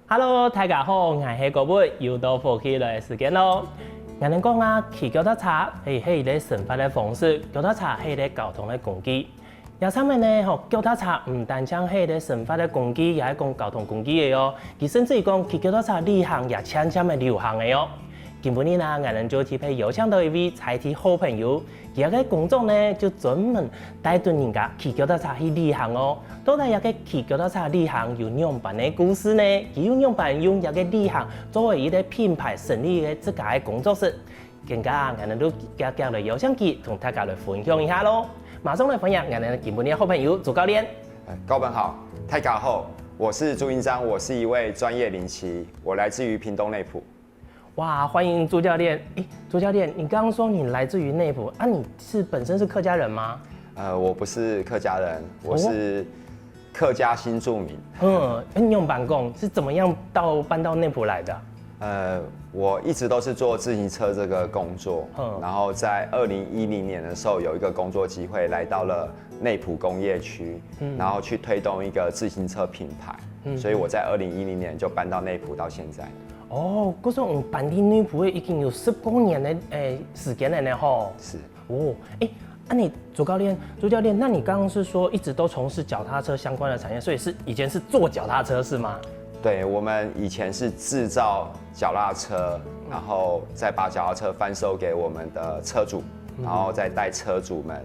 Hello， 大家好，我是各位又到福氣來時間咯。人哋講啊，騎腳踏車係一個生活嘅方式，腳踏車係一個交通嘅工具。有啥物呢？腳踏車唔單止係一個生活嘅工具，也係講交通工具嘅哦。佢甚至於講騎腳踏車旅行也悄悄嘅流行嘅哦。今日呢，我哋就特別邀請到一位財體好朋友，佢嘅工作呢就專門帶隊人家騎腳踏車去旅行哦。到底一個騎腳踏車旅行有樣辦嘅故事呢？佢用樣辦用一個旅行作為一個品牌成立嘅自家嘅工作室，更加我哋都夾嚟邀請佢同大家來分享一下咯。馬上來分享我哋今日嘅好朋友朱教練。高本好，大家好，我是朱英章，我是一位專業領騎，我來自於屏東內埔。哇，歡迎朱教練！朱教練，你剛剛說你來自於內埔啊？你是本身是客家人嗎？我不是客家人，我是客家新住民。你用辦公是怎麼樣搬到內埔來的？我一直都是做自行車這個工作，然後在2010年的時候有一個工作機會來到了內埔工業區，然後去推動一個自行車品牌，所以我在2010年就搬到內埔到現在。哦，嗰時候搬到內埔已經有10多年的時間了呢吼。是。哦，你朱教練，那你剛剛是說一直都從事腳踏車相關的產業，所以以前是做腳踏車是嗎？對，我們以前是製造腳踏車，然後再把腳踏車販售給我們的車主，然後再帶車主們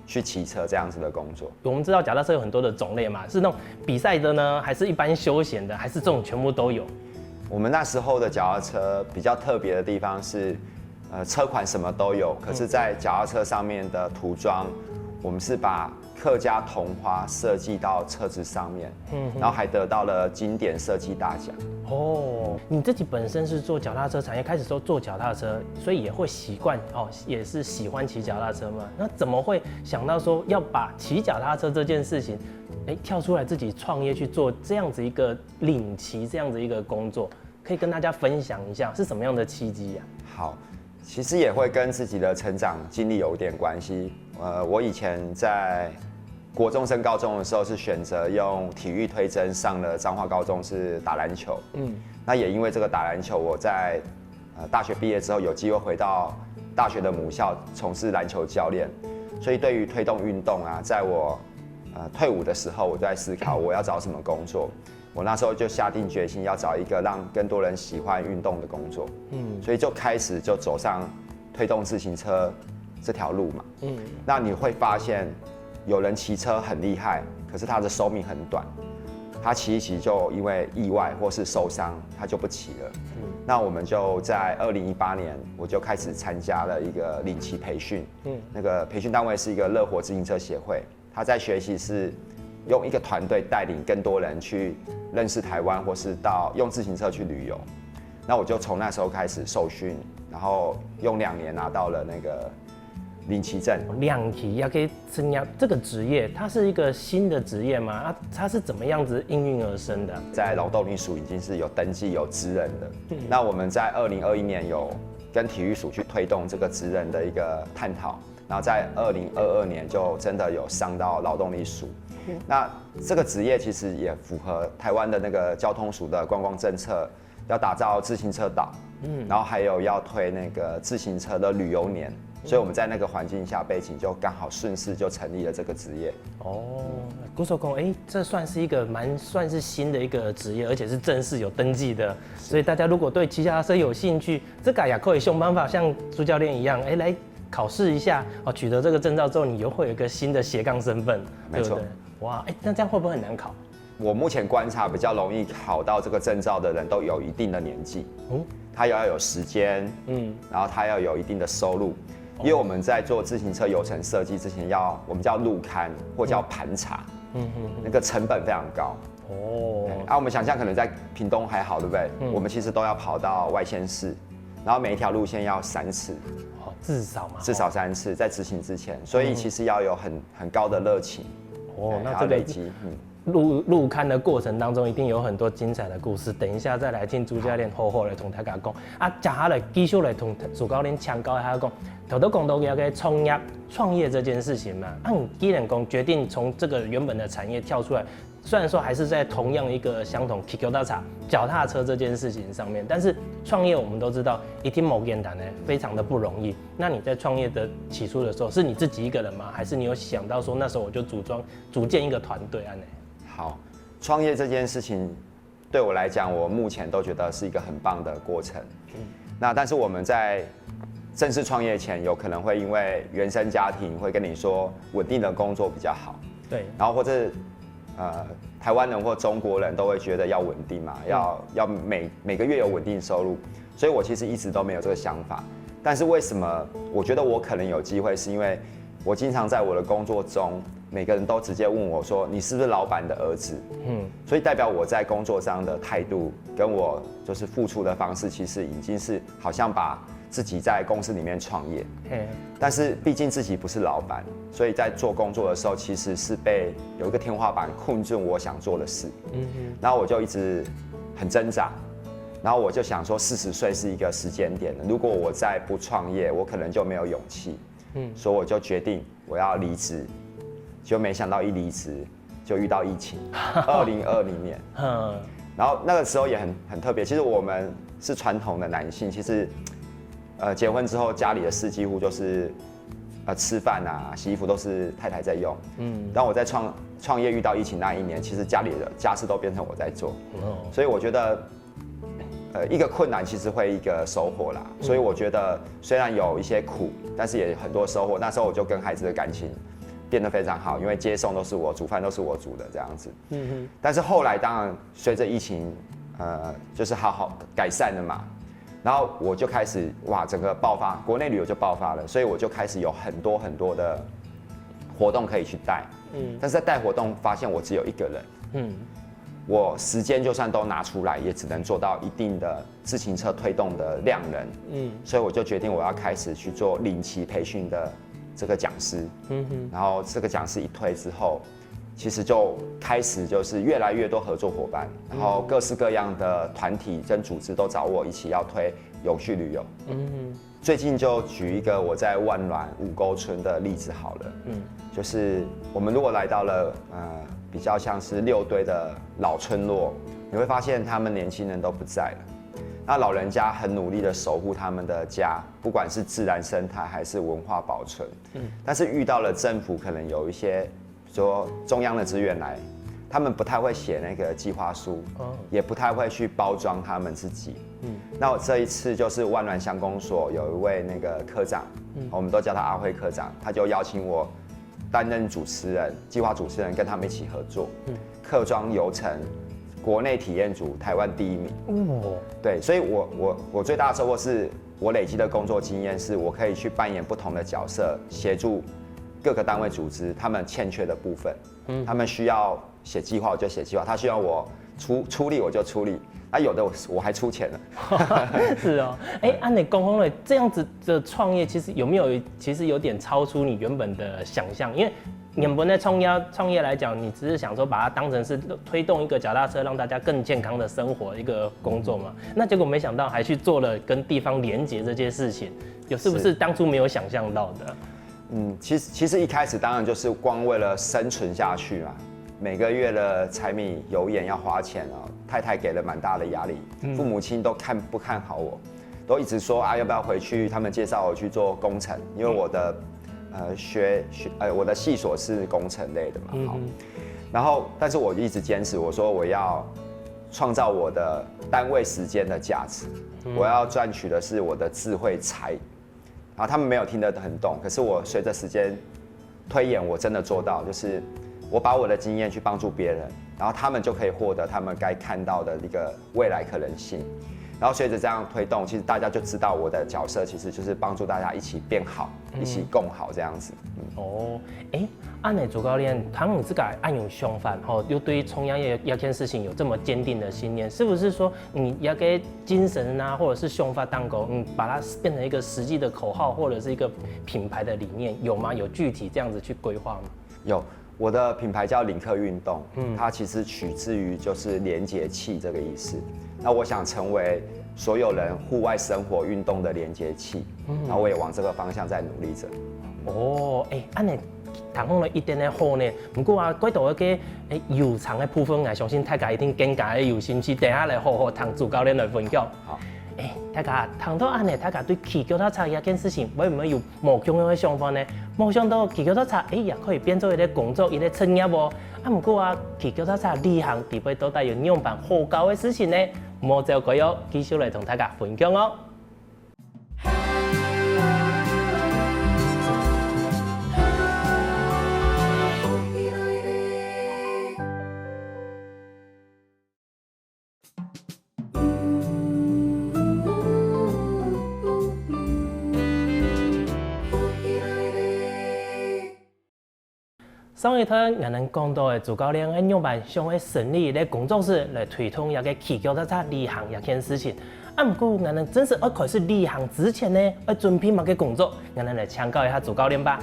去騎車這樣子的工作。我們知道腳踏車有很多的種類嘛，是那種比賽的呢，還是一般休閒的，還是這種全部都有？我們那時候的腳踏車比較特別的地方是，車款什麼都有，可是在腳踏車上面的塗裝，我們是把客家桐花設計到車子上面，然後還得到了經典設計大獎。哦，你自己本身是做腳踏車產業，開始說做腳踏車，所以也會習慣哦，也是喜歡騎腳踏車嘛。那怎麼會想到說要把騎腳踏車這件事情，跳出來自己創業去做這樣子一個領騎這樣子一個工作，可以跟大家分享一下是什麼樣的契機呀？好，其實也會跟自己的成長經歷有一點關係。我以前在國中升高中的時候是選擇用體育推甄上了彰化高中，是打籃球。那也因為這個打籃球，我在大學畢業之後有機會回到大學的母校從事籃球教練，所以對於推動運動啊，在我退伍的時候，我就在思考我要找什麼工作。我那時候就下定決心要找一個讓更多人喜歡運動的工作。所以就開始就走上推動自行車這條路嘛。那你會發現有人騎車很厲害，可是他的壽命很短，他騎一騎就因為意外或是受傷，他就不騎了。那我們就在2018年，我就開始參加了一個領騎培訓。那個培訓單位是一個樂活自行車協會，他在學習是用一個團隊帶領更多人去認識台灣，或是到用自行車去旅遊。那我就從那時候開始受訓，然後用2年拿到了那個領騎證。領騎要可以參加這個職業，它是一個新的職業嗎？它是怎麼樣子應運而生的？在勞動力署已經是有登記有職人的。那我們在2021年有跟體育署去推動這個職人的一個探討，然後在2022年就真的有上到勞動力署。那這個職業其實也符合台灣的那個交通署的觀光政策，要打造自行車島，然後還有要推那個自行車的旅遊年，所以我們在那個環境下背景就剛好順勢就成立了這個職業。哦，古手工，這算是一個算是新的一個職業，而且是正式有登記的，所以大家如果對騎腳踏車有興趣，這個也可以想辦法像朱教練一樣，來考試一下，取得這個證照之後，你又會有一個新的斜槓身份，對不對？哇，那這樣會不會很難考？我目前觀察比較容易考到這個證照的人都有一定的年紀，他要有時間，然後他要有一定的收入，因為我們在做自行車遊程設計之前我們叫路勘或叫盤查，那個成本非常高。我們想象可能在屏東還好，對不對？我們其實都要跑到外縣市，然後每一條路線要3次。至少3次在執行之前，所以其實要有很高的熱情。那這個累積，路勘的過程當中，一定有很多精彩的故事。等一下再來聽朱教練好好來同大家講。接下來繼續來同朱教練請教一下講，頭都講到一個創業這件事情嘛。你既然講決定從這個原本的產業跳出來，虽然说还是在同样一个相同骑脚踏车这件事情上面，但是创业我们都知道一定某简单呢，非常的不容易。那你在创业的起初的时候，是你自己一个人吗？还是你有想到说那时候我就组建一个团队啊？好，创业这件事情对我来讲，我目前都觉得是一个很棒的过程。那但是我们在正式创业前，有可能会因为原生家庭会跟你说稳定的工作比较好，对，然后或者台湾人或中国人都会觉得要稳定嘛，要每个月有稳定收入，所以我其实一直都没有这个想法。但是为什么我觉得我可能有机会，是因为我经常在我的工作中，每个人都直接问我说：“你是不是老板的儿子？”所以代表我在工作上的态度跟我就是付出的方式，其实已经是好像把自己在公司里面创业。但是毕竟自己不是老板，所以在做工作的时候，其实是被有一个天花板困住我想做的事。然后我就一直很挣扎。然后我就想说，40岁是一个时间点，如果我再不创业，我可能就没有勇气。所以我就决定我要离职，就没想到一离职就遇到疫情，2020年。然后那个时候也很特别，其实我们是传统的男性，其实结婚之后家里的事几乎就是吃饭啊、洗衣服都是太太在用。当我在创业遇到疫情那一年，其实家里的家事都变成我在做。所以我觉得。一个困难其实会一个收获啦，所以我觉得虽然有一些苦，但是也很多收获。那时候我就跟孩子的感情变得非常好，因为接送都是我，煮饭都是我煮的这样子。但是后来当然随着疫情，就是好好改善了嘛，然后我就开始整个爆发，国内旅游就爆发了，所以我就开始有很多的活动可以去带。但是在带活动发现我只有一个人。我时间就算都拿出来，也只能做到一定的自行车推动的量能。所以我就决定我要开始去做领骑培训的这个讲师。然后这个讲师一推之后，其实就开始就是越来越多合作伙伴，然后各式各样的团体跟组织都找我一起要推永续旅游。最近就举一个我在万峦五沟村的例子好了。就是我们如果来到了比较像是6堆的老村落，你会发现他们年轻人都不在了。那老人家很努力的守护他们的家，不管是自然生态还是文化保存。但是遇到了政府可能有一些说中央的资源来，他们不太会写那个计划书，也不太会去包装他们自己。那我这一次就是万峦乡公所有一位那个科长，我们都叫他阿辉科长，他就邀请我担任主持人，计划主持人，跟他们一起合作。客庄游程，国内体验组台湾第1名。对，所以我最大的收获是我累积的工作经验，是我可以去扮演不同的角色，协助各个单位组织他们欠缺的部分。他们需要写计划我就写计划，他需要我出力我就出力。有的我还出钱了。是哦，按你公公的这样子的创业，其实有没有有点超出你原本的想象？因为原本在创业来讲，你只是想说把它当成是推动一个脚踏车，让大家更健康的生活一个工作嘛。那结果没想到还去做了跟地方连结这件事情，是不是当初没有想象到的？其实一开始当然就是光为了生存下去嘛。每个月的柴米油盐要花钱哦，太太给了蛮大的压力，父母亲都不看好我，都一直说要不要回去？他们介绍我去做工程，因为我的我的系所是工程类的嘛。然后但是我一直坚持，我说我要创造我的单位时间的价值，我要赚取的是我的智慧财。然后他们没有听得很懂，可是我随着时间推演，我真的做到，就是我把我的经验去帮助别人，然后他们就可以获得他们该看到的一个未来可能性。然后随着这样推动，其实大家就知道我的角色其实就是帮助大家一起变好，一起共好这样子。按你主教练，他们这个按有想法，又对创业这件事情有这么坚定的信念，是不是说你要给精神啊，或者是想法当狗，把它变成一个实际的口号，或者是一个品牌的理念，有吗？有具体这样子去规划吗？有。我的品牌叫领克运动，它其实取自于就是连结器这个意思。那我想成为所有人户外生活运动的连结器，然后我也往这个方向在努力着。按你糖红了一点点好呢。不过啊，轨道嗰個油廠的部分，我相信大家一定更加的有興趣，等下來好好同主教練來分享。好。大家談到安尼，大家對騎腳踏車一件事情，會唔會有冇共樣的想法呢？冇想到騎腳踏車，也可以變做一個工作，一個職業喎。不過啊，騎腳踏車旅行，特別到底有兩辦好高的事情呢？冇就佢要繼續來同大家分享哦。上一堂我們講到的主教練喺兩辦想去成立一個工作室來推動一個騎腳踏車旅行一件事情。不過我們正式要開始旅行之前呢，要準備乜嘅工作？我們來請教一下主教練吧。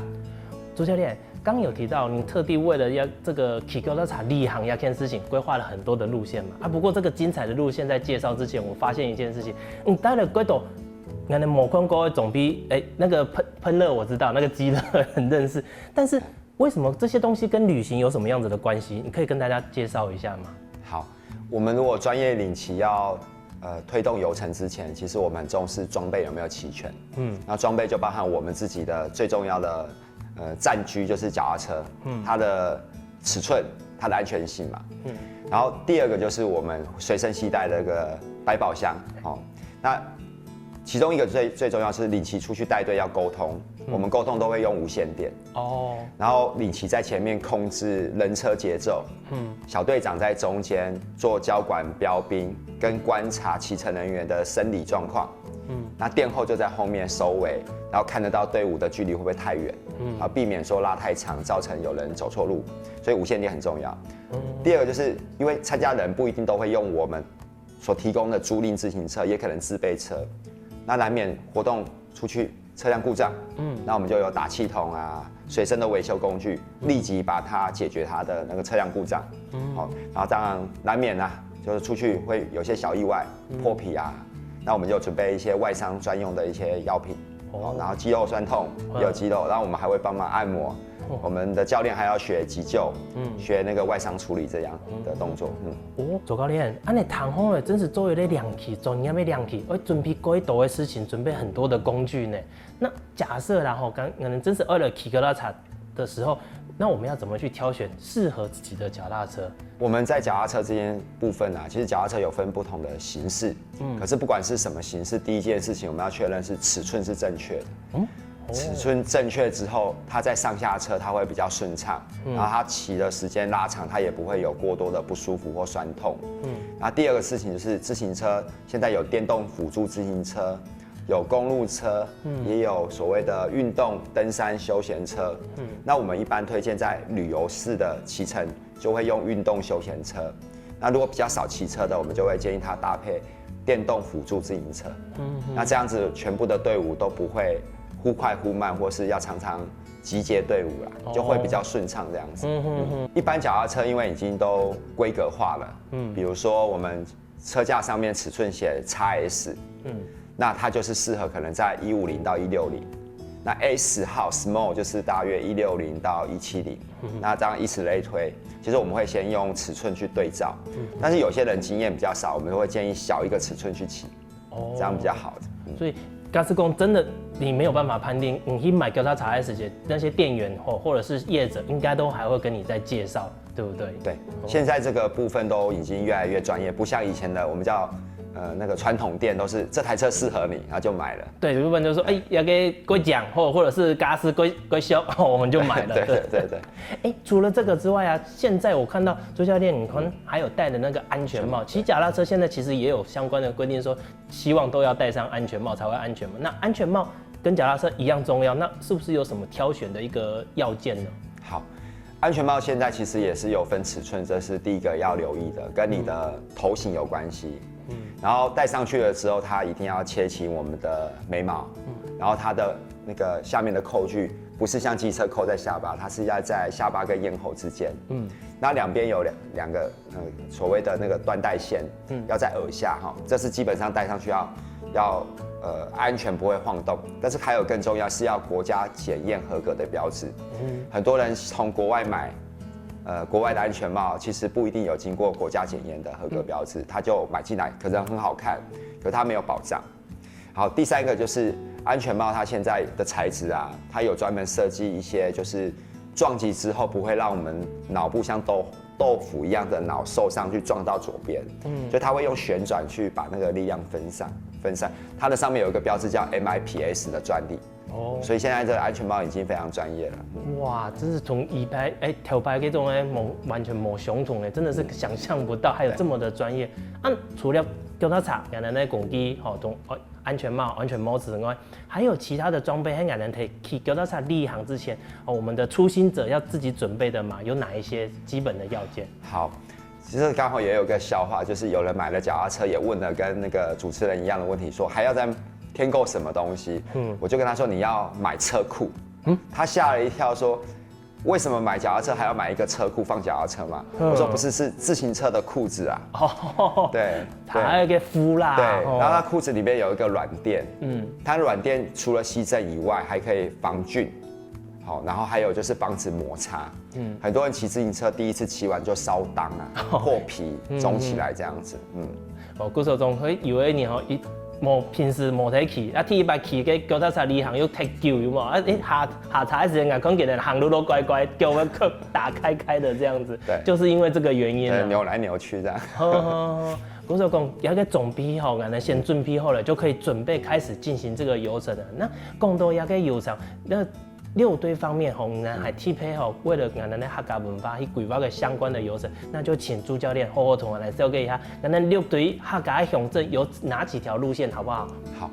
主教練剛有提到，你特地為了要這個騎腳踏車旅行一件事情，規劃了很多的路線嘛。不過這個精彩的路線在介紹之前，我發現一件事情，帶了軌道。我們某空哥總比那個噴熱我知道，那個雞熱很認識，但是為什麼這些東西跟旅行有什麼樣子的關係？你可以跟大家介紹一下嗎？好，我們如果專業領騎要推動遊程之前，其實我們很重視裝備有沒有齊全。那裝備就包含我們自己的最重要的戰車就是腳踏車，它的尺寸、它的安全性嘛。然後第二個就是我們隨身攜帶的那個百寶箱。那其中一個最重要是領騎出去帶隊要溝通，我們溝通都會用無線電。然後領騎在前面控制人車節奏，小隊長在中間做交管標兵跟觀察騎乘人員的生理狀況。那殿後就在後面收尾，然後看得到隊伍的距離會不會太遠，然後避免說拉太長，造成有人走錯路，所以無線電很重要。第二個就是因為參加人不一定都會用我們所提供的租賃自行車，也可能自備車。那難免活動出去車輛故障，那我們就有打氣筒啊，隨身的維修工具，立即把它解決它的那個車輛故障。好，然後當然難免啊，就是出去會有些小意外，破皮啊，那我們就準備一些外傷專用的一些藥品。然後肌肉痠痛有肌肉，然後我們還會幫忙按摩。我們的教練還要學急救，學那個外傷處理這樣的動作。主教練，安尼談好了，真是作為咧兩騎，專業的兩騎，要準備軌道的事情，準備很多的工具呢。那假設然後可能真是為了騎腳踏車的時候，那我們要怎麼去挑選適合自己的腳踏車？我們在腳踏車這件部分啊，其實腳踏車有分不同的形式，可是不管是什麼形式，第一件事情我們要確認是尺寸是正確的。尺寸正確之後，它在上下車它會比較順暢，然後它騎的時間拉長，它也不會有過多的不舒服或酸痛。然後第二個事情就是自行車，現在有電動輔助自行車，有公路車，也有所謂的運動登山休閒車。那我們一般推薦在旅遊式的騎乘，就會用運動休閒車。那如果比較少騎車的，我們就會建議它搭配電動輔助自行車。那這樣子全部的隊伍都不會忽快忽慢，或是要常常集結隊伍啦，就會比較順暢這樣子。一般腳踏車因為已經都規格化了，比如說我們車架上面尺寸寫 XS，那它就是適合可能在150到160，那 S 號 Small 就是大約160到170，那這樣以此類推。其實我們會先用尺寸去對照，但是有些人經驗比較少，我們都會建議小一個尺寸去騎，這樣比較好的。所以嘉士公真的你沒有辦法判定，你去買腳踏車的時間，那些店員或者是業者應該都還會跟你再介紹，對不對？對，現在這個部分都已經越來越專業，不像以前的我們叫那個傳統店，都是這台車適合你，然後就買了。對，有部分就說要給歸獎或者是嘉士歸修，我們就買了。對。除了這個之外啊，現在我看到朱教練你可能還有戴的那個安全帽，騎腳踏車現在其實也有相關的規定，說希望都要戴上安全帽才會安全嘛。那安全帽跟腳踏車一樣重要，那是不是有什麼挑選的一個要件呢？好，安全帽現在其實也是有分尺寸，這是第一個要留意的，跟你的頭型有關係。然後戴上去了之後，它一定要切齊我們的眉毛，然後它的那個下面的扣具不是像機車扣在下巴，它是要在下巴跟咽喉之間。那兩邊有兩個所謂的那個緞帶線，要在耳下哈，這是基本上戴上去要要安全不会晃动，但是还有更重要是要国家检验合格的标志。很多人从国外买国外的安全帽，其实不一定有经过国家检验的合格标志，他就买进来，可能很好看，可它没有保障。好，第三个就是安全帽，它现在的材质啊，它有专门设计一些，就是撞击之后不会让我们脑部像豆腐一样的脑受伤去撞到左边，所以它会用旋转去把那个力量分散。它的上面有一个标志叫 MIPS 的专利。所以现在这个安全帽已经非常专业了。哇，这是从一排头排这种完全没相同的，真的是想象不到还有这么的专业。除了脚踏车、俺人的拱机、安全帽、安全帽子之外，还有其他的装备，和俺人骑脚踏车立行之前，我们的初心者要自己准备的嘛，有哪一些基本的要件？好。其实刚好也有个笑话，就是有人买了脚踏车，也问了跟那个主持人一样的问题，说还要再添购什么东西？我就跟他说你要买车库。他吓了一跳，说为什么买脚踏车还要买一个车库放脚踏车嘛？我说不是，是自行车的裤子啊。对，它有一个敷啦。对，然后它裤子里面有一个软垫。它软垫除了吸震以外，还可以防菌。好，然后还有就是防止摩擦。很多人骑自行车第一次骑完就烧裆啊、破皮、肿起来这样子。古时总会以为你平时没在骑，第一摆骑个脚踏车离行又太久有冇？下踩时间啊，看见人行路都乖乖，脚要打开的这样子。对，就是因为这个原因啊。扭来扭去这样。古时讲有一个总批好，俺们先准备好了，就可以准备开始进行这个游程了。那更多一个游程，那六堆方面，我们还匹配好，为了我们的客家文化去规划个相关的游程，那就请朱教练好好同我来了解一下，我们六堆客家的乡镇有哪几条路线，好不好？好，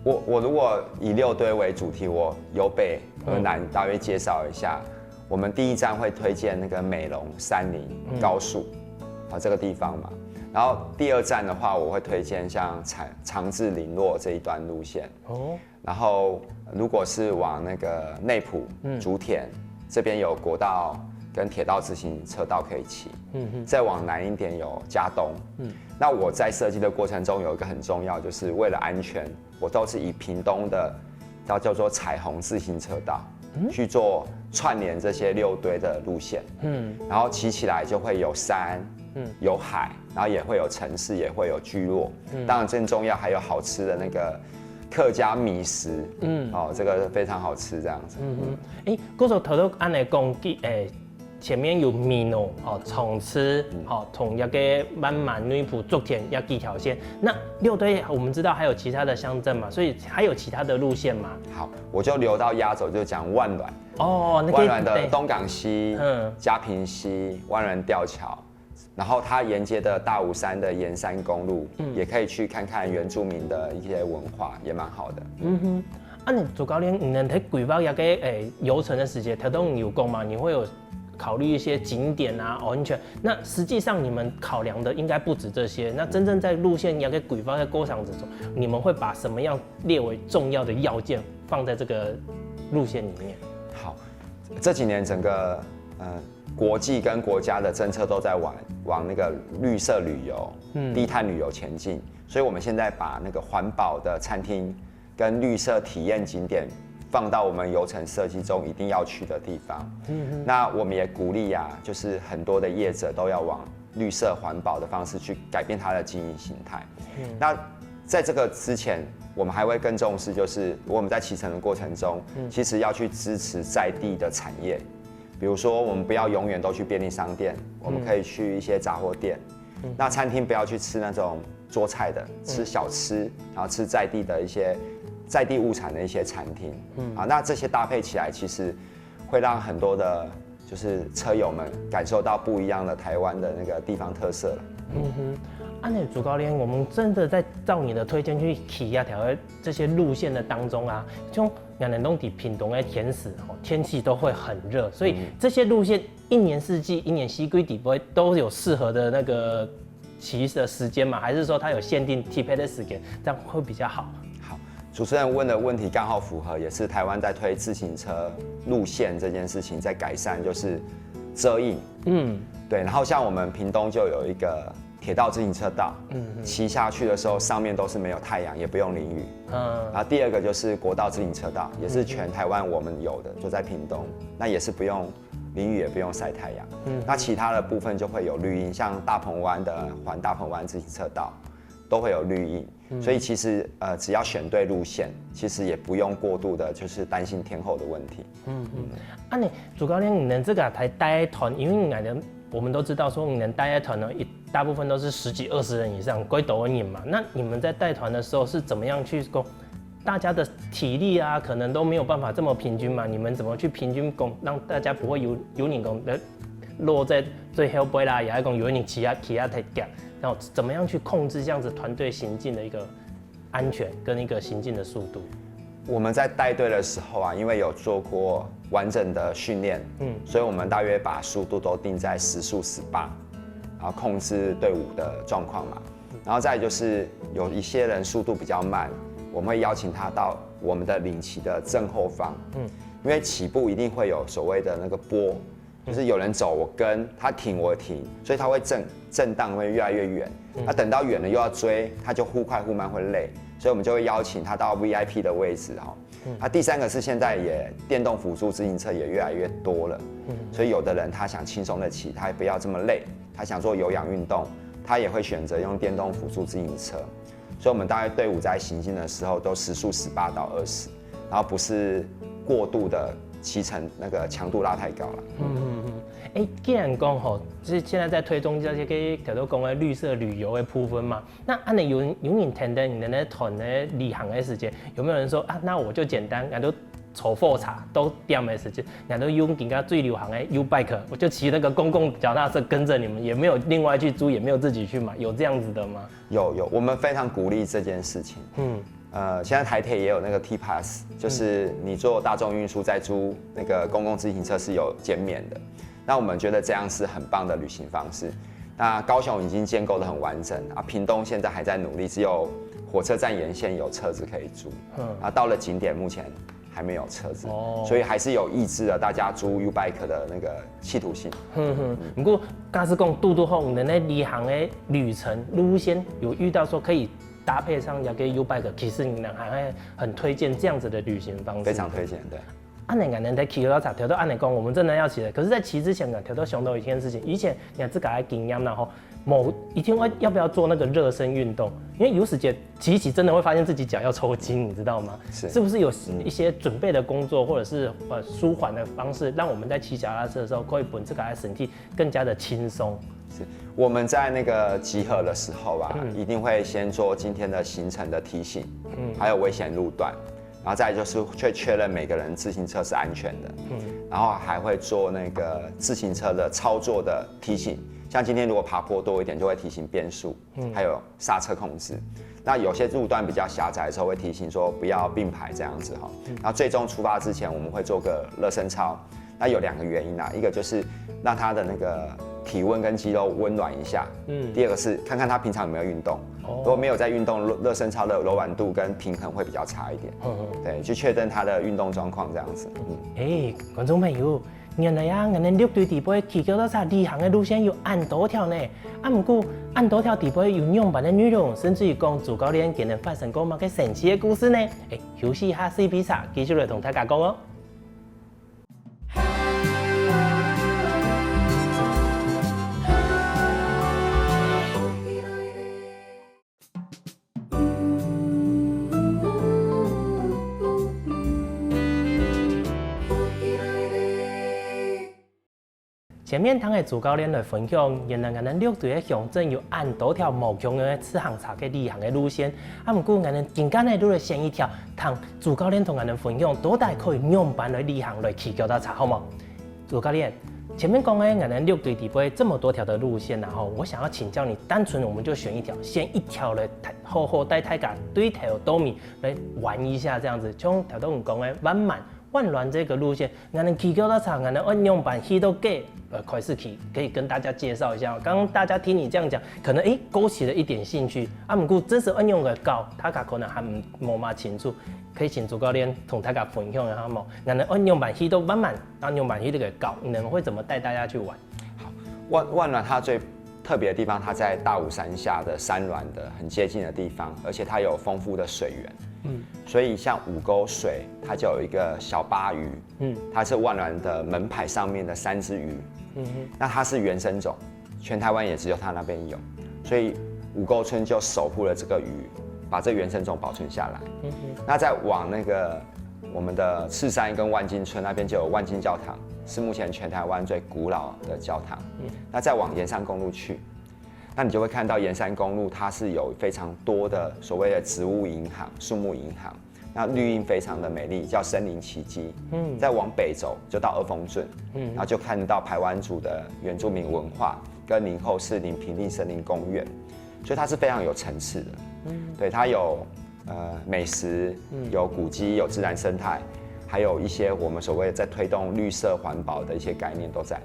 我如果以六堆为主题，我由北而南大约介绍一下。我们第一站会推荐那个美浓山林高速，这个地方嘛。然后第二站的话，我会推荐像长治林落这一段路线。然后如果是往那个内埔、竹田这边有国道跟铁道自行车道可以骑。再往南一点有嘉东。那我在设计的过程中有一个很重要，就是为了安全，我都是以屏东的叫做彩虹自行车道去做串联这些六堆的路线。然后骑起来就会有山。有海，然后也会有城市，也会有聚落。当然更重要还有好吃的那个客家米食。这个非常好吃，这样子。嗰时候头按来讲，前面有米浓、从吃、同一个满满女埔、竹田要几条线。那六堆我们知道还有其他的乡镇嘛，所以还有其他的路线嘛。好，我就留到压轴，就讲万峦。万峦的东港溪、嘉平溪、万峦吊桥。然后它沿接的大武山的沿山公路，也可以去看看原住民的一些文化，也蛮好的。你主教练，你能在规划一个游程的时间，头都有讲嘛？你会有考虑一些景点啊、安全。那实际上你们考量的应该不止这些。那真正在路线要给规划在过程之中，你们会把什么样列为重要的要件放在这个路线里面？好，这几年整个国际跟国家的政策都在往那个绿色旅游、低碳旅游前进，所以我们现在把那个环保的餐厅跟绿色体验景点放到我们游程设计中一定要去的地方。那我们也鼓励就是很多的业者都要往绿色环保的方式去改变它的经营形态。那在这个之前，我们还会更重视，就是我们在骑乘的过程中，其实要去支持在地的产业。比如说，我们不要永远都去便利商店，我们可以去一些杂货店。那餐厅不要去吃那种桌菜的，吃小吃，然后吃在地的一些在地物产的一些餐厅。那这些搭配起来，其实会让很多的，就是车友们感受到不一样的台湾的那个地方特色了。按你主教练，我们真的在照你的推荐去骑这些路线的当中啊，像两年冬底屏东的甜食天气都会很热，所以这些路线一年四季、一年四季底不会都有适合的那个骑的时间嘛？还是说它有限定匹配的时间，这样会比较好？好，主持人问的问题刚好符合，也是台湾在推自行车路线这件事情在改善，就是遮荫。对，然后像我们屏东就有一个铁道自行车道，骑下去的时候上面都是没有太阳，也不用淋雨。然后第二个就是国道自行车道，也是全台湾我们有的，就在屏东，那也是不用淋雨，也不用晒太阳。那其他的部分就会有绿荫，像大鹏湾的环大鹏湾自行车道都会有绿荫。所以其实只要选对路线，其实也不用过度的就是担心天候的问题。你主教练，你能这个才带团，因为你能我们都知道说你能带团呢，大部分都是10几20人以上，归抖音嘛。那你们在带团的时候是怎么样去供大家的体力啊？可能都没有办法这么平均嘛。你们怎么去平均供，让大家不会有你供的落在最后背啦，也还讲有你骑啊太掉。然后怎么样去控制这样子团队行进的一个安全跟一个行进的速度？我们在带队的时候啊，因为有做过完整的训练，所以我们大约把速度都定在时速18，然后控制队伍的状况嘛。然后再来就是有一些人速度比较慢，我们会邀请他到我们的领旗的正后方，因为起步一定会有所谓的那个波，就是有人走我跟，他停我停，所以他会震荡会越来越远。那等到远了又要追，他就忽快忽慢会累。所以我们就会邀请他到 VIP 的位置哈。那第三个是现在也电动辅助自行车也越来越多了，所以有的人他想轻松的骑，他也不要这么累，他想做有氧运动，他也会选择用电动辅助自行车。所以我们大概队伍在行进的时候都时速18到20，然后不是过度的骑乘那个强度拉太高了。既然讲吼，就是现在在推动这些个条都讲的绿色旅游的部分嘛，那按你有人听的你的那团的旅行的时间，有没有人说啊？那我就简单，俺都抽货茶都点的时间，俺都用人家最流行的 U-Bike， 我就骑那个公共脚踏车跟着你们，也没有另外去租，也没有自己去买，有这样子的吗？有，我们非常鼓励这件事情。现在台铁也有那个 T-Pass， 就是你做大众运输再租那个公共自行车是有减免的。那我们觉得这样是很棒的旅行方式。那高雄已经建构得很完整啊，屏东现在还在努力，只有火车站沿线有车子可以租，到了景点目前还没有车子，所以还是有抑制了大家租 U-Bike 的那个企图性。不过假使讲杜后你的那旅行的旅程路线有遇到说可以搭配上一个 U-Bike， 其实你还会很推荐这样子的旅行方式。非常推荐，对。按你人在骑到查调到按你讲，我们真的要骑的。可是，在骑之前呢，调到想到一件事情，以前你自己来经验，然后一天要不要做那个热身运动？因为有时间骑真的会发现自己脚要抽筋，你知道吗？是不是有一些准备的工作，或者是舒缓的方式，让我们在骑脚踏车的时候，可以本自己的身体更加的轻松？是我们在那个集合的时候啊，一定会先做今天的行程的提醒，还有危险路段。然后再来就是确认每个人自行车是安全的，然后还会做那个自行车的操作的提醒，像今天如果爬坡多一点，就会提醒变速，还有刹车控制。那有些路段比较狭窄的时候，会提醒说不要并排这样子哈。然后最终出发之前，我们会做个热身操。那有2个原因啊，一个就是让他的那个体温跟肌肉温暖一下，第二个是看看他平常有没有运动。如果没有在运动，热身操的柔软度跟平衡会比较差一点。对，去确认他的运动状况这样子。观众朋友，原来啊，我们6队地杯骑脚踏车旅行的路线有按多条呢。不过按多条地杯有样板的内容，甚至于讲主教练给人发生过某个神奇的故事呢。休息一下，C比赛，继续来同大家讲哦。前面堂的主教练来分享，原来我们6队的乡镇有按多条无穷的次行查嘅旅行的路线，不过我们今天呢，都来选一条，同主教练同我们分享，到底可以样板来旅行来骑脚踏车，好吗？主教练，前面讲的我们6队地杯这么多条的路线，然后我想要请教你，单纯我们就选一条，先一条来好好带大家对条岛米来玩一下，这样子，像条都唔讲的万峦这个路线，我们骑脚踏车，我们按样板去到几开始骑，可以跟大家介绍一下。刚刚大家听你这样讲，可能勾起了一点兴趣。不过真实按用的高，大家可能还冇嘛清楚，可以请主教练同大家分享一下冇？我们按样板去到按样板去这个高，你们会怎么带大家去玩？好，万峦它最特别的地方，它在大武山下的山峦的很接近的地方，而且它有丰富的水源。所以像五沟水，它就有一个小巴鱼，它是万峦的门牌上面的3只鱼，那它是原生种，全台湾也只有它那边有，所以五沟村就守护了这个鱼，把这原生种保存下来。那再往那个我们的赤山跟万金村那边就有万金教堂，是目前全台湾最古老的教堂。那再往沿山公路去，那你就会看到沿山公路它是有非常多的所谓的植物银行、树木银行，那绿荫非常的美丽，叫森林奇迹。再往北走就到二峰圳，然后就看到排湾族的原住民文化跟林后市林平地森林公园，所以它是非常有层次的。对，它有美食，有古迹，有自然生态，还有一些我们所谓在推动绿色环保的一些概念都在。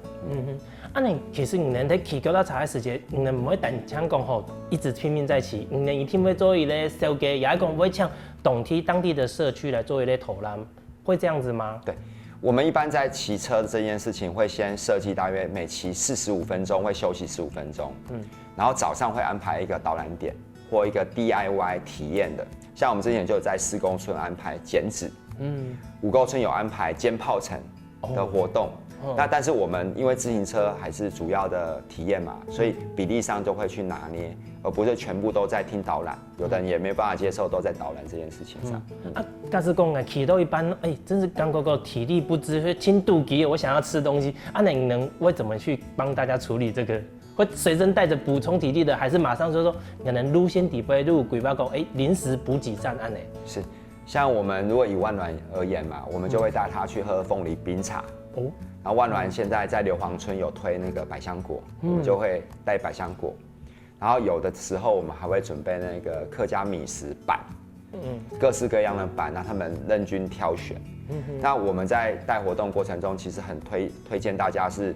其实你在起脚踏车的时间，你唔会单枪讲吼，一直拼命在骑，你一定会做一类设计，也讲会像懂替当地的社区来做一类投篮，会这样子吗？对，我们一般在骑车这件事情会先设计大约每骑45分钟会休息15分钟，然后早上会安排一个导览点或一个 DIY 体验的，像我们之前就有在四公村安排剪纸，五沟村有安排煎泡城的活动。那但是我们因为自行车还是主要的体验嘛，所以比例上就会去拿捏，而不是全部都在听导览，有的人也没办法接受都在导览这件事情上。但是讲骑到一半，真是刚刚体力不支，轻度急，我想要吃东西，你能会怎么去帮大家处理这个？会随身带着补充体力的，还是马上就说可能路线底杯路鬼巴讲，临时补给站安呢？是，像我们如果以万峦而言嘛，我们就会带他去喝凤梨冰茶。然后万峦现在在硫磺村有推那个百香果，我们就会带百香果。然后有的时候我们还会准备那个客家米食板，各式各样的板，让他们任君挑选。那我们在带活动过程中，其实很推荐大家是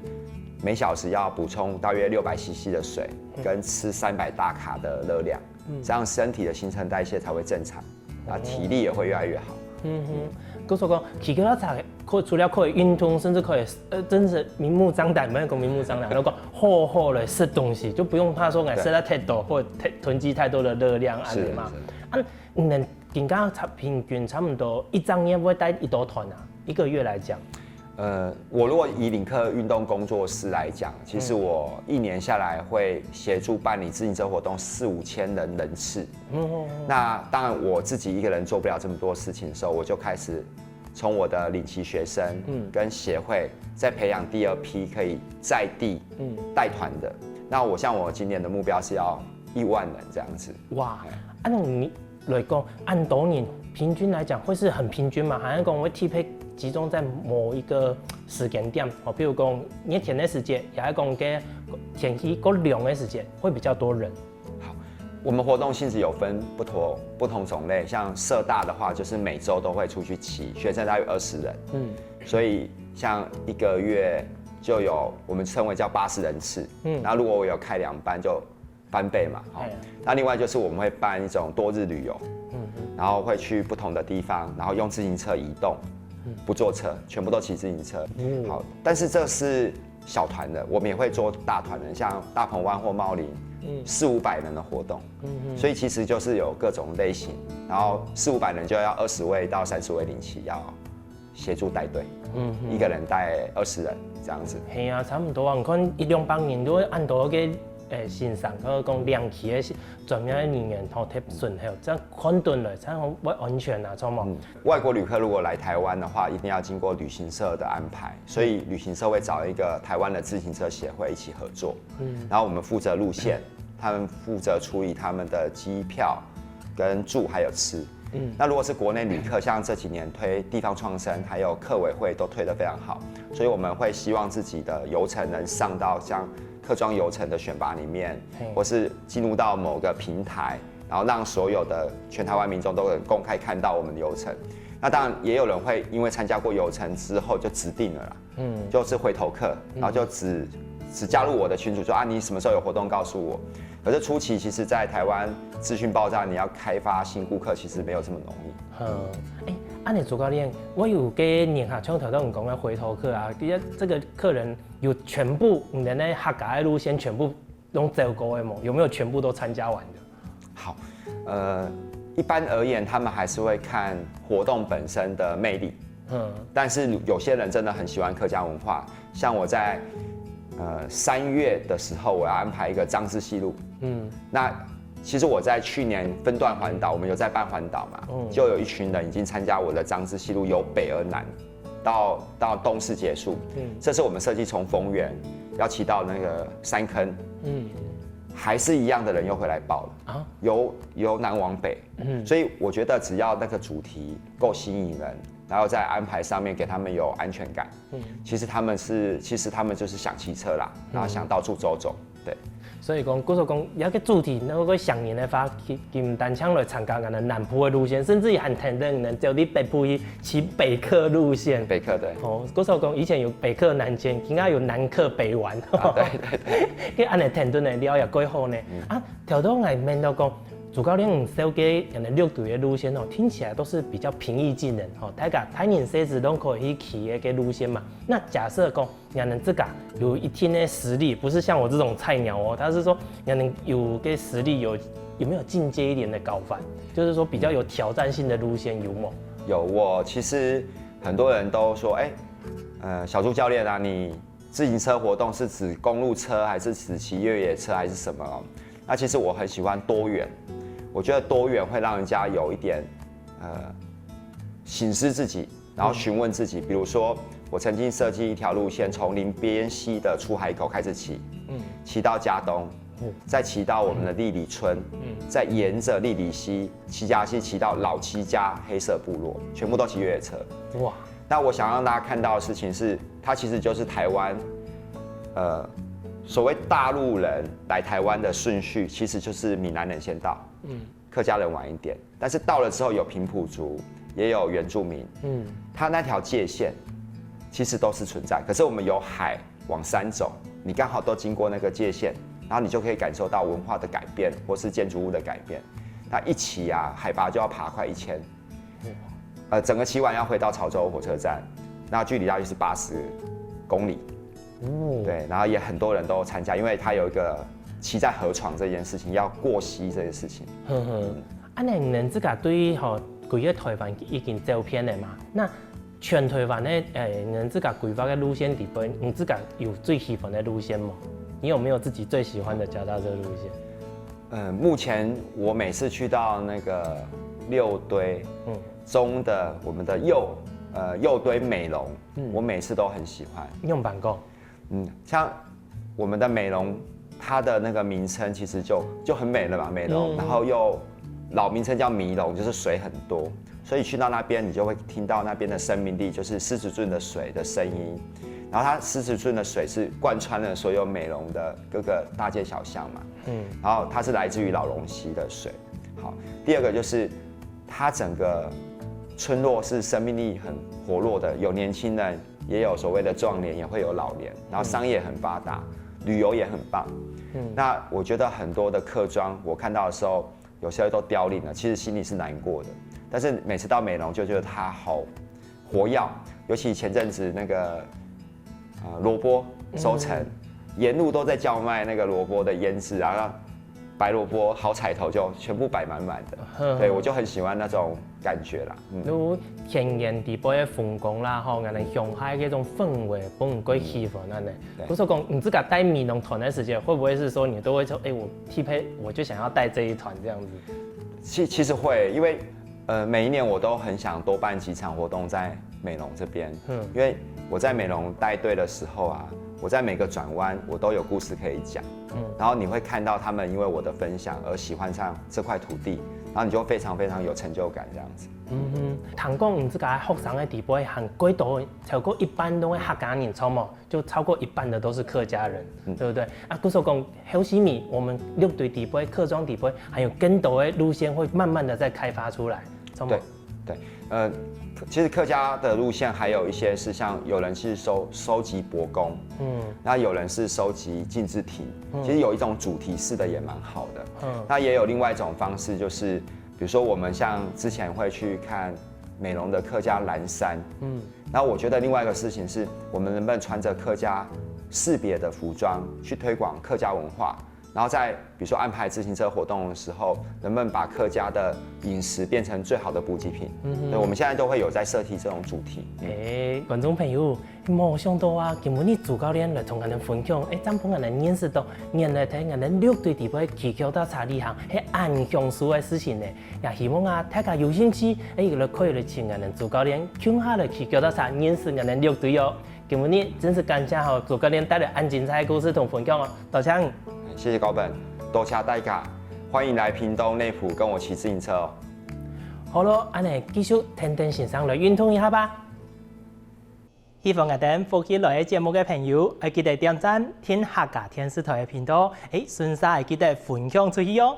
每小时要补充大约600cc 的水，跟吃300大卡的热量，这样身体的新陈代谢才会正常，然后体力也会越来越好。我说讲骑脚踏车除了可以运动，甚至可以真是明目张胆，不要讲明目张胆，如果好好的吃东西，就不用怕说吃太多或囤积太多的热量安尼嘛。能顶刚平均差不多一张烟不会带一多团啊？一个月来讲，我如果以领克运动工作室来讲，其实我1年下来会协助办理自行车活动4、5千人次。那当然我自己一个人做不了这么多事情的时候，我就开始从我的领骑学生跟协会再培养第2批可以在地带团的。那我今年的目标是要1万人这样子。哇，按你来讲，按多年平均来讲会是很平均嘛？好像讲会匹配集中在某一个时间点，比如讲热天的时节，也是讲给天气够凉的时节，会比较多人。好，我们活动性质有分不同种类，像社大的话，就是每周都会出去骑，学生大约20人，所以像一个月就有我们称为叫80人次，那如果我有开2班就翻倍嘛，那另外就是我们会办一种多日旅游，然后会去不同的地方，然后用自行车移动。不坐车，全部都骑自行车。好，但是这是小团的，我们也会做大团的，像大鹏湾或茂林，400、500人的活动。所以其实就是有各种类型，然后400、500人就要20位到30位领骑要协助带队，一个人带20人这样子。是啊，差不多啊，你看1、200年都会按多个欣赏，或者讲两期的专业的人员头贴顺后，这样宽顿了，这样会安全啊，错吗？外国旅客如果来台湾的话，一定要经过旅行社的安排，所以旅行社会找一个台湾的自行车协会一起合作，然后我们负责路线，他们负责处理他们的机票、跟住还有吃。那如果是国内旅客，像这几年推地方创生，还有客委会都推得非常好，所以我们会希望自己的游程能上到像客庄游程的选拔里面，或是进入到某个平台，然后让所有的全台湾民众都能公开看到我们的游程。那当然也有人会因为参加过游程之后就指定了啦，就是回头客，然后就只加入我的群组说你什么时候有活动告诉我。可是初期其实，在台湾资讯爆炸，你要开发新顾客其实没有这么容易。按你主教练，我有给年下从头到尾讲的回头客啊，这个客人有全部你的那客家的路线全部拢走过的吗？有没有全部都参加完的？好，一般而言，他们还是会看活动本身的魅力。但是有些人真的很喜欢客家文化，像我在3月的时候，我要安排一个獐子戏路。那其实我在去年分段环岛，我们有在办环岛嘛，就有一群人已经参加我的獐子戏路，由北而南到东势结束。这是我们设计从丰原要骑到那个山坑。还是一样的人又会来报了啊，由南往北，所以我觉得只要那个主题够吸引人，然后在安排上面给他们有安全感，其实他们就是想骑车啦，然后想到处走走，对。所以讲，故说讲，有个主题，那个想年的话，金单枪来参加咱的南部的路线，甚至于很谈能走你北部去骑北客路线。北客对。哦，故说讲以前有北客南迁，现在有南客北玩。对。佮安尼谈顿的了也几好呢。条到来面到讲，主教练手给人的6队的路线哦，听起来都是比较平易近人哦，大家台年车子都可以骑的个路线嘛。那假设讲，人们这个有一定的实力，不是像我这种菜鸟哦，他是说人们有个实力有没有进阶一点的搞法，就是说比较有挑战性的路线有吗？有，我其实很多人都说，小朱教练啊，你自行车活动是指公路车，还是指骑越野车，还是什么？那其实我很喜欢多元。我觉得多元会让人家有一点省思自己，然后询问自己。比如说，我曾经设计一条路线，从林边溪的出海口开始骑，骑到嘉东，再骑到我们的丽里村，再沿着丽里溪、七家溪骑到老七家黑色部落，全部都骑越野车。哇！那我想让大家看到的事情是，它其实就是台湾，所谓大陆人来台湾的顺序，其实就是闽南人先到，客家人晚一点，但是到了之后有平埔族，也有原住民，它那条界限其实都是存在。可是我们由海往山走，你刚好都经过那个界限，然后你就可以感受到文化的改变，或是建筑物的改变。那一骑啊，海拔就要爬快1000，整个骑完要回到潮州火车站，那距离大约是80公里。对，然后也很多人都参加，因为它有一个骑在河床这件事情，要过溪这件事情。你们自家对于规个台湾已经走偏了嘛？那全台湾的你们自家规划的路线底边，你自家有最喜欢的路线吗？你有没有自己最喜欢的脚踏车路线？目前我每次去到那个六堆，中的我们的右堆美容，我每次都很喜欢。用板够。像我们的美容，它的那个名称其实就很美了嘛，美容，然后又老名称叫迷龙，就是水很多，所以去到那边你就会听到那边的生命力，就是狮子圳的水的声音，然后它狮子圳的水是贯穿了所有美容的各个大街小巷嘛，然后它是来自于老龙溪的水。好，第二个就是它整个村落是生命力很活络的，有年轻人，也有所谓的壮年，也会有老年，然后商业很发达，旅游也很棒。那我觉得很多的客庄，我看到的时候，有些都凋零了，其实心里是难过的。但是每次到美浓，就觉得它好活跃，尤其前阵子那个萝卜收成，沿路都在叫卖那个萝卜的腌制，然后白萝卜好彩头就全部摆满满的，对我就很喜欢那种感觉啦。如天然地边的风光啦，吼，人哋上海嗰种氛围，不唔归气氛那呢。不是讲你自个带米农团的时间，会不会是说你都会说，我匹配，我就想要带这一团这样子？其实会，因为每一年我都很想多办几场活动在美浓这边，因为我在美浓带队的时候啊，我在每个转弯我都有故事可以讲，然后你会看到他们因为我的分享而喜欢上这块土地，然后你就非常非常有成就感这样子。谈讲你这个学生的地位很几多，超过一般都会客家人超嘛，就超过一半的都是客家人，对不对？啊，故说讲后西米，我们六队地位、客庄地位，还有更多的路线会慢慢的在开发出来，对，其实客家的路线还有一些是像有人是收集伯公，那有人是收集禁制体，其实有一种主题式的也蛮好的，那也有另外一种方式，就是比如说我们像之前会去看美浓的客家蓝山，然后我觉得另外一个事情是我们能不能穿着客家识别的服装去推广客家文化，然后在比如说安排自行车活动的时候，能不能把客家的饮食变成最好的补给品？对，我们现在都会有在设计这种主题。观众朋友，冇想到啊，今日主教练来同我们分享，怎帮我们认识到原来睇我们6队地位去脚踏车旅行系暗相思的事情呢。也希望啊，大家有兴趣，可以来请我们主教练共下来去脚踏车认识我们6队哦。今日真是感谢主教练带来安精彩的故事同分享哦，多谢。谢谢高本，多谢大家，欢迎来屏东内埔跟我骑自行车哦。好了，安尼继续天天线上来运动一下吧。希望我哋福建来节目嘅朋友，记得点赞、听客家电视台嘅频道，顺势记得分享出去哦。